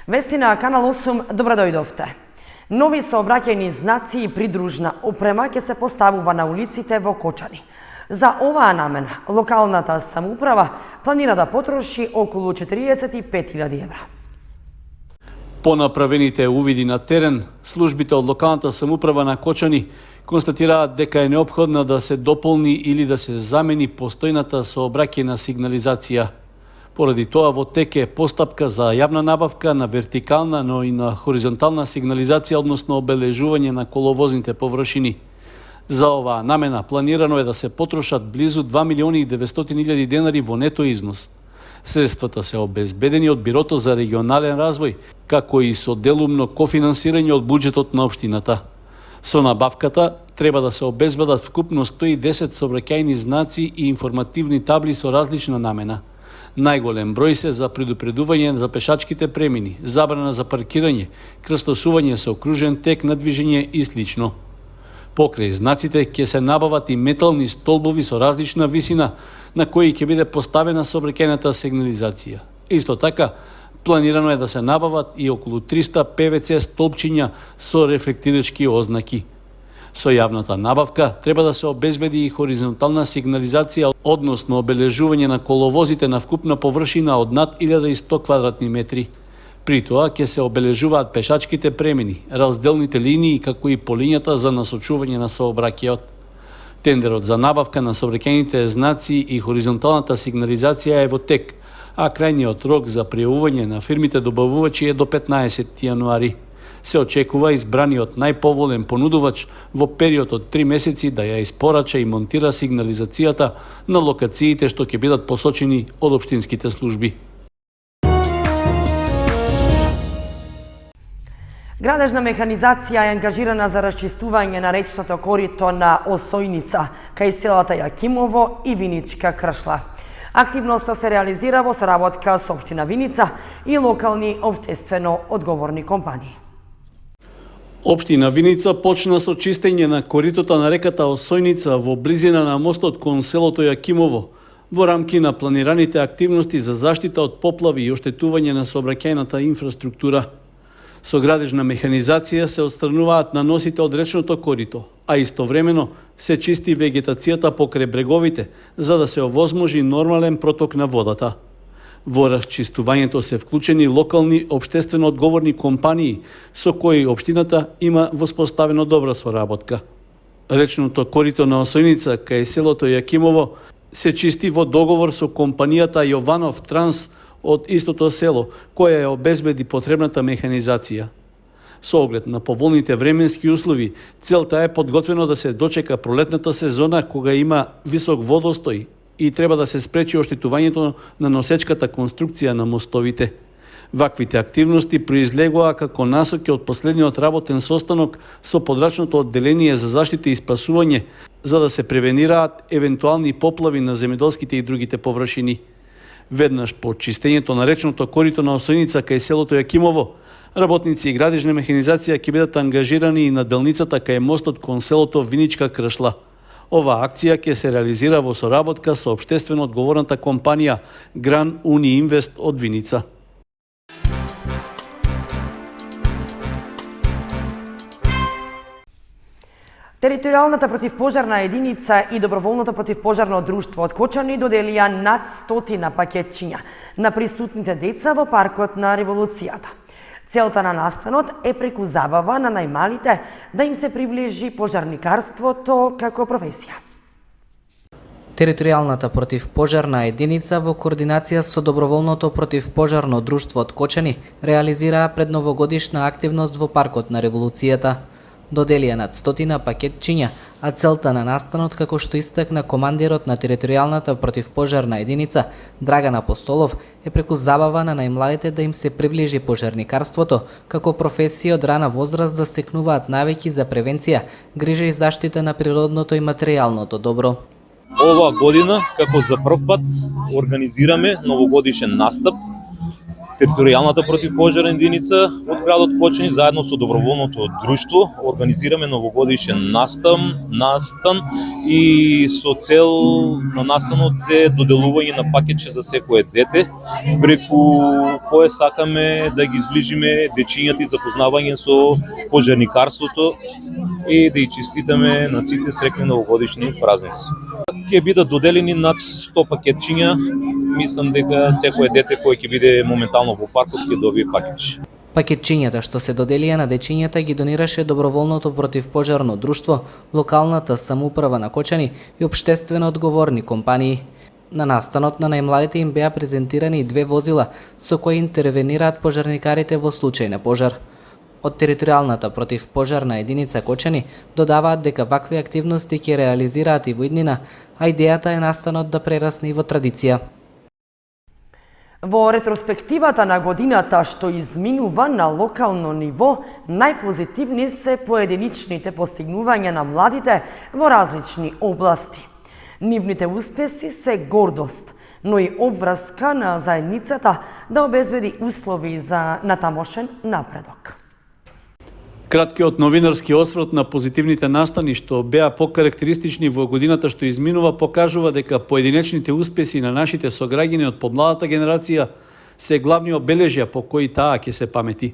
Вести на Канал 8, добро дојдовте. Нови сообраќајни знаци и придружна опрема ќе се поставува на улиците во Кочани. За оваа намена, локалната самоуправа планира да потроши околу 45.000 евра. По направените увиди на терен, службите од локалната самоуправа на Кочани констатираат дека е неопходно да се дополни или да се замени постојната сообраќајна сигнализација. Поради тоа во тек е постапка за јавна набавка на вертикална, но и на хоризонтална сигнализација, односно обележување на коловозните површини. За оваа намена планирано е да се потрошат близу 2.900.000 денари во нето износ. Средствата се обезбедени од Бирото за регионален развој, како и со делумно кофинансирање од буџетот на општината. Со набавката треба да се обезбедат вкупно 110 сообраќајни знаци и информативни табли со различна намена. Најголем број се за предупредување за пешачките премини, забрана за паркирање, крстосување со окружен тек на движење и слично. Покрај знаците ќе се набават и метални столбови со различна висина на кои ќе биде поставена сообраќајната сигнализација. Исто така, планирано е да се набават и околу 300 ПВЦ столбчиња со рефлектирачки ознаки. Со јавната набавка треба да се обезбеди и хоризонтална сигнализација, односно обележување на коловозите на вкупна површина од над 1100 квадратни метри. При тоа ќе се обележуваат пешачките премини, разделните линии, како и полињата за насочување на сообраќајот. Тендерот за набавка на сообраќајните знаци и хоризонталната сигнализација е во тек, а крајниот рок за пријавување на фирмите добавувачи е до 15 јануари. Се очекува избраниот најповолен понудувач во период од 3 месеци да ја испорача и монтира сигнализацијата на локациите што ќе бидат посочени од општинските служби. Градежна механизација е ангажирана за расчистување на речното корито на Осојница, кај селата Јакимово и Виничка Кршла. Активноста се реализира во соработка со општина Виница и локални општествено одговорни компании. Општина Виница почна со чистење на коритото на реката Осојница во близина на мостот кон селото Јакимово, во рамки на планираните активности за заштита од поплави и оштетување на сообраќајната инфраструктура. Со градежна механизација се отстрануваат наносите од речното корито, а истовремено се чисти вегетацијата покрај бреговите, за да се овозможи нормален проток на водата. Во расчистувањето се вклучени локални општествено одговорни компании со кои општината има воспоставено добра соработка. Речното корито на Осојница кај селото Јакимово се чисти во договор со компанијата Јованов Транс од истото село, која ја обезбеди потребната механизација. Со оглед на поволните временски услови, целта е подготвено да се дочека пролетната сезона кога има висок водостој и треба да се спречи оштетувањето на носечката конструкција на мостовите. Ваквите активности произлегоа како насоки од последниот работен состанок со подрачното одделение за заштита и спасување, за да се превенираат евентуални поплави на земјоделските и другите површини. Веднаш по чистењето на речното корито на Осојница кај селото Јакимово, работници и градежна механизација ќе бидат ангажирани и на делницата кај мостот кон селото Виничка Кршла. Оваа акција ќе се реализира во соработка со општествено одговорната компанија Гран Уни Инвест од Виница. Територијалната противпожарна единица и доброволното противпожарно друштво од Кочани доделија над 100 пакетчиња на присутните деца во паркот на Револуцијата. Целта на настанот е преку забава на најмалите да им се приближи пожарникарството како професија. Територијалната противпожарна единица во координација со доброволното противпожарно друштво од Кочани реализираа предновогодишна активност во паркот на Револуцијата. Доделија над 100 пакетчиња, а целта на настанот, како што истакна командирот на територијалната противпожарна единица Драган Апостолов, е преку забава на најмладите да им се приближи пожарникарството како професија од рана возраст да стекнуваат навики за превенција, грижа и заштита на природното и материјалното добро. Оваа година, како за прв пат, организираме новогодишен настап. Територијалната противпожарна единица од градот Кочани заедно со доброволното друштво организираме новогодишен настан и со цел на настанот е доделување на пакетче за секое дете, преку кое сакаме да ги зближиме дечињата и запознавање со пожарникарството и да ги честитаме на сите среќни новогодишни празници. Ќе бидат доделени над 100 пакетчиња. Мислам дека секое дете кој ќе биде моментално во паркот ќе добие пакетче. Пакетчињата што се доделија на дечињата ги донираше доброволното противпожарно друштво, локалната самоуправа на Кочани и општествено одговорни компании. На настанот на најмладите им беа презентирани и 2 возила со кои интервенираат пожарникарите во случај на пожар. Од територијалната противпожарна единица Кочани додаваат дека вакви активности ќе реализираат и во иднина, а идејата е настанот да прерасне и во традиција. Во ретроспективата на годината што изминува на локално ниво, најпозитивни се поединичните постигнувања на младите во различни области. Нивните успеси се гордост, но и обврска на заедницата да обезбеди услови за натамошен напредок. Краткиот новинарски осврт на позитивните настани што беа покарактеристични во годината што изминува покажува дека поединечните успеси на нашите сограѓани од помладата генерација се главни обележја по кои таа ќе се памети.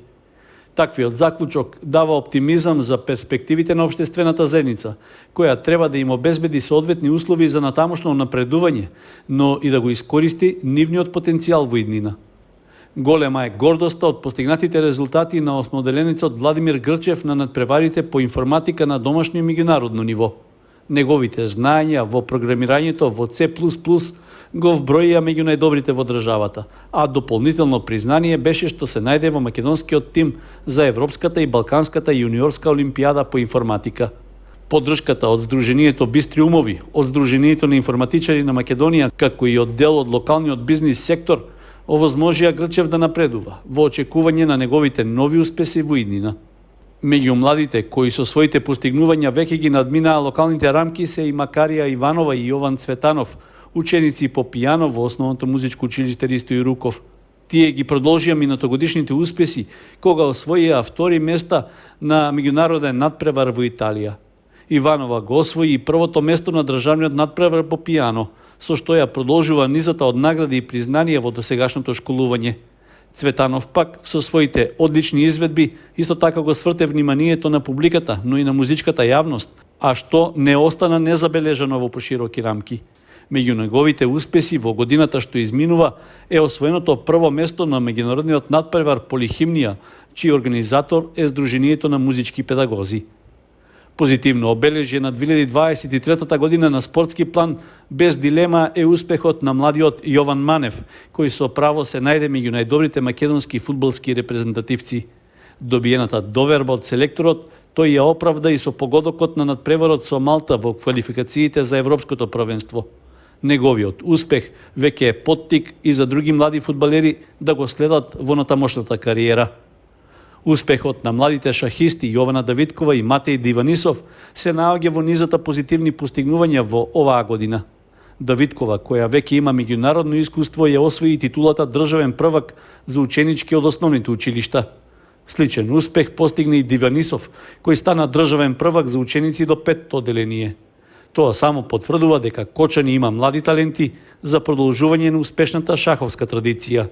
Таквиот заклучок дава оптимизам за перспективите на општествената заедница, која треба да им обезбеди соодветни услови за натамошно напредување, но и да го искористи нивниот потенцијал во иднина. Голема е гордоста од постигнатите резултати на осмоделеницот Владимир Грчев на надпреварите по информатика на домашно и меѓународно ниво. Неговите знаења во програмирањето во C++ го вброија меѓу најдобрите во државата, а дополнително признание беше што се најде во македонскиот тим за Европската и Балканската јуниорска олимпијада по информатика. Поддршката од Сдруженијето Бистри умови, од Сдруженијето на информатичари на Македонија, како и од дел од локалниот бизнис сектор, овозможија Грчев да напредува во очекување на неговите нови успеси во иднина. Меѓу младите кои со своите постигнувања веќе ги надминаа локалните рамки се и Макарија Иванова и Јован Цветанов, ученици по пијано во Основното музичко училиште Ристо Јуруков. Тие ги продолжија минатогодишните успеси кога освоија втори места на меѓународен надпревар во Италија. Иванова го освои и првото место на државниот надпревар по пијано, со што ја продолжува низата од награди и признанија во досегашното школување. Цветанов пак со своите одлични изведби исто така го сврте вниманието на публиката, но и на музичката јавност, а што не остана незабележано во пошироки рамки. Меѓу неговите успеси во годината што изминува е освоеното прво место на меѓународниот надпревар Полихимнија, чиј организатор е Сдруженијето на музички педагози. Позитивно обележје на 2023 година на спортски план без дилема е успехот на младиот Јован Манев, кој со право се најде меѓу најдобрите македонски фудбалски репрезентативци. Добиената доверба од селекторот тој ја оправда и со погодокот на надпреварот со Малта во квалификациите за Европското првенство. Неговиот успех веќе е поттик и за други млади фудбалери да го следат во натамошната кариера. Успехот на младите шахисти Јована Давидкова и Матеј Диванисов се наоѓа во низата позитивни постигнувања во оваа година. Давидкова, која веќе има меѓународно искуство, ја освои титулата државен првак за ученички од основните училишта. Сличен успех постигне и Диванисов, кој стана државен првак за ученици до 5-то одделение. Тоа само потврдува дека Кочани има млади таленти за продолжување на успешната шаховска традиција.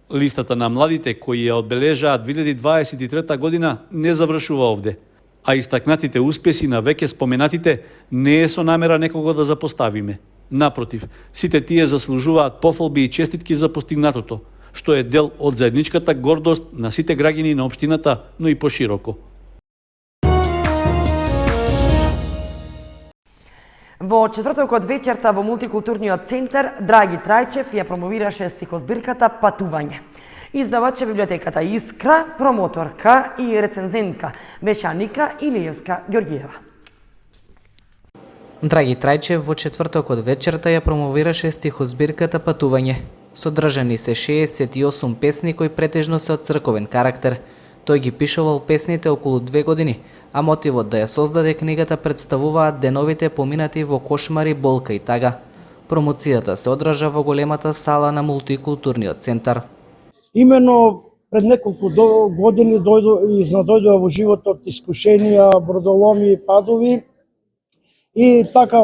Листата на младите кои ја одбележаат 2023 година не завршува овде, а истакнатите успеси на веќе споменатите не е со намера некого да запоставиме. Напротив, сите тие заслужуваат пофалби и честитки за постигнатото, што е дел од заедничката гордост на сите граѓани на општината, но и пошироко. Во четвртокот вечерта во мултикултурниот центар Драги Трајчев ја промовираше стихозбирката Патување. Издавач е библиотеката Искра, промоторка и рецензентка беше Аника Илиевска Ѓоргиева. Драги Трајчев во четвртокот вечерта ја промовираше стихозбирката Патување. Содржани се 68 песни кои претежно се од црковен карактер. Тој ги пишувал песните околу 2 години, а мотивот да ја создаде книгата представуваат деновите поминати во кошмари, болка и тага. Промоцијата се одржа во големата сала на мултикултурниот центар. Именно пред неколку години изнадојдоа во животот искушенија, бродоломи, падови и така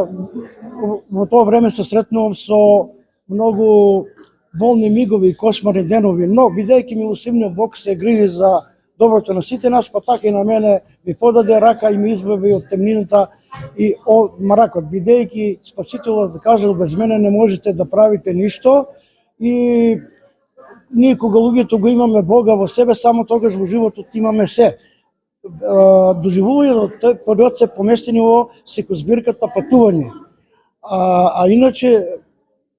во тоа време се сретнувам со многу волни мигови и кошмарни денови, но бидејќи милосивниот Бог се грижи за доброто на сите нас, па така и на мене ми подаде рака и ми избави од темнината и од мракот, бидејќи Спасителот кажал без мене не можете да правите ништо и ние кога луѓето го имаме Бога во себе, само тогаш во животот имаме се. Доживувањето тој период се поместени во стихозбирката Патување. А иначе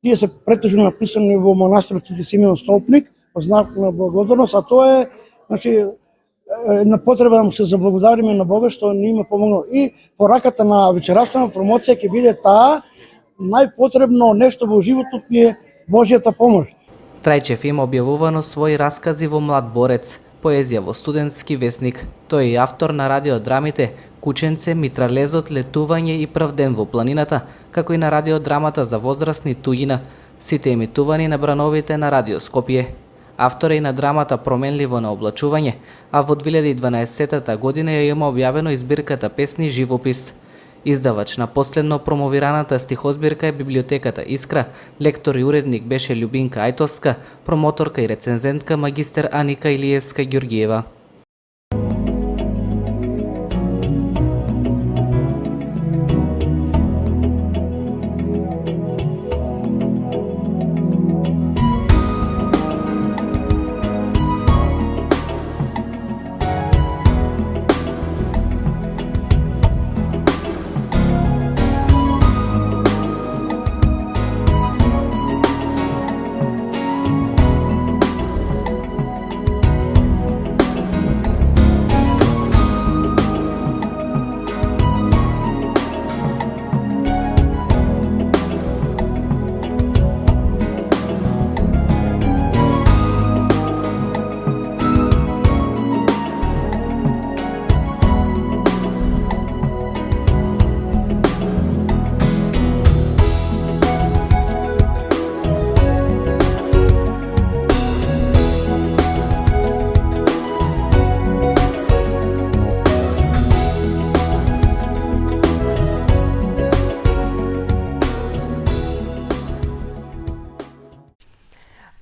тие се претежно написани во монастирот Свети Симеон Столпник, во знак на благодарност, а тоа е, значи, на потреба да му се заблагодариме на Бога што ни има помогнал. И пораката на вечерашна промоција ќе биде таа, најпотребно нешто во животот ни е Божјата помош. Трајчев има објавувано своји раскази во Млад борец, поезија во студентски весник. Тој е автор на радиодрамите Кученце, Митралезот, Летување и Прв ден во планината, како и на радиодрамата за возрастни Туѓина, сите емитувани на брановите на Радио Скопје. Автор е и на драмата Променливо на облачување, а во 2012 година ја има објавено и збирката песни Живопис. Издавач на последно промовираната стихозбирка е библиотеката Искра, лектор и уредник беше Љубинка Ајтовска, промоторка и рецензентка магистер Аника Илиевска-Ѓургиева.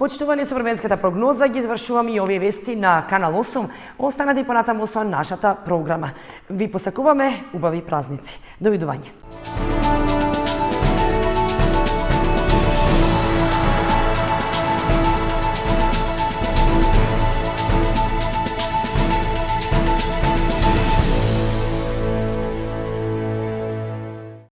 Почитувани, со временската прогноза ги извршуваме и овие вести на Канал 8. Останете понатаму со нашата програма. Ви посакуваме убави празници. Довидување.